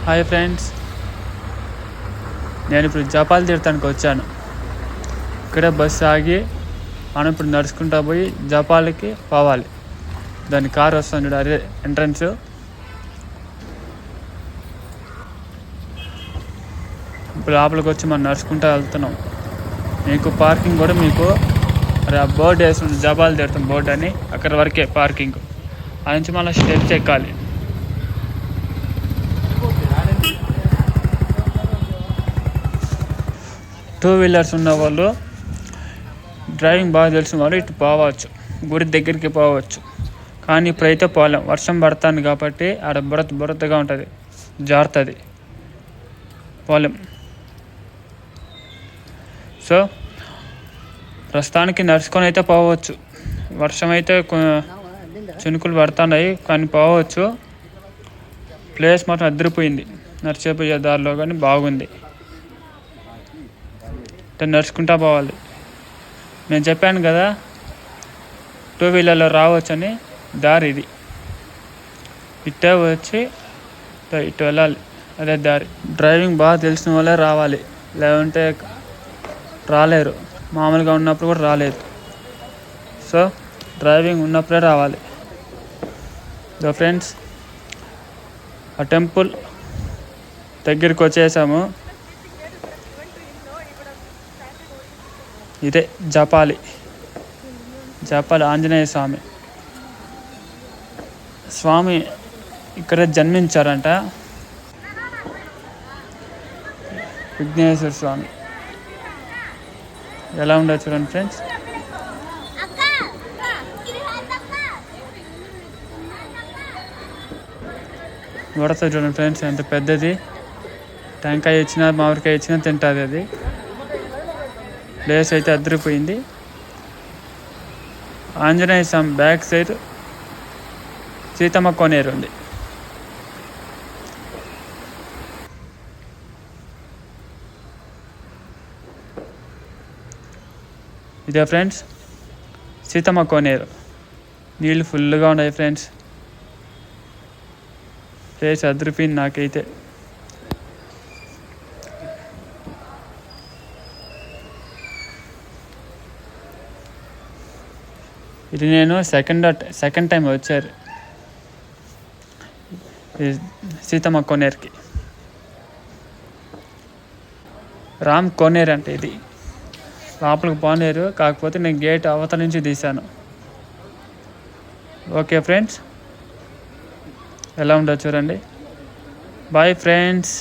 Hi friends, నేను ఇప్పుడు జపాల్ తీర్థానికి వచ్చాను. ఇక్కడే బస్సు ఆగి మనం ఇప్పుడు నడుచుకుంటూ పోయి జపాల్కి పోవాలి. దాని కారు వస్తుంది, అదే ఎంట్రన్స్. ఇప్పుడు లోపలికి వచ్చి మనం నడుచుకుంటూ వెళ్తున్నాం. మీకు పార్కింగ్ కూడా మరి ఆ బోర్డు వేస్తుంది, జపాల్ తీర్థం బోర్డు అని. అక్కడ వరకే పార్కింగ్. ఆ నుంచి మళ్ళీ స్టెప్స్ ఎక్కాలి. టూ వీలర్స్ ఉన్న వాళ్ళు, డ్రైవింగ్ బాగా తెలిసిన వాళ్ళు ఇటు పోవచ్చు, గుడి దగ్గరికి పోవచ్చు. కానీ ఇప్పుడైతే పోలేం, వర్షం పడుతుంది కాబట్టి ఆడ బురదగా ఉంటుంది, జారుతుంది, పోలేం. సో ప్రస్తుతానికి నడుచుకొని అయితే పోవచ్చు. వర్షం అయితే చినుకులు పడుతున్నాయి కానీ పోవచ్చు. ప్లేస్ మాత్రం అదిరిపోయింది, నడిచిపోయే దారిలో కానీ బాగుంది. నడుచుకుంటా పోవాలి. నేను చెప్పాను కదా టూ వీలర్లో రావచ్చని. దారి ఇది, ఇట్టే వచ్చి ఇటు వెళ్ళాలి, అదే దారి. డ్రైవింగ్ బాగా తెలిసిన వాళ్ళే రావాలి, లేదంటే రాలేరు. మామూలుగా ఉన్నప్పుడు కూడా రాలేదు. సో డ్రైవింగ్ ఉన్నప్పుడే రావాలి. ఫ్రెండ్స్, ఆ టెంపుల్ దగ్గరికి వచ్చేసాము. ఇదే జపాలి ఆంజనేయ స్వామి ఇక్కడే జన్మించారంట. విఘ్నేశ్వర స్వామి ఎలా ఉండదు చూడండి ఫ్రెండ్స్. ఉడత చూడండి ఫ్రెండ్స్, ఎంత పెద్దది. టెంకాయ ఇచ్చినా మామిడికాయ ఇచ్చినా తింటుంది అది. ప్లేస్ అయితే అదిరిపోయింది. ఆంజనేయ స్వామి బ్యాక్ సైడ్ సీతమ్మ కోనేరు ఉంది. ఇదే ఫ్రెండ్స్ సీతమ్మ కోనేరు. నీళ్ళు ఫుల్గా ఉన్నాయి ఫ్రెండ్స్. ప్లేస్ అదిరిపోయింది నాకైతే. ఇది నేను సెకండ్ టైం వచ్చారు సీతమ్మ కోనేరుకి. రామ్ కోనేరు అంటే ఇది. లోపలికి పోనేరు, కాకపోతే నేను గేట్ అవతల నుంచి తీశాను. ఓకే ఫ్రెండ్స్, ఎలా ఉండదు చూడండి. Boy friends.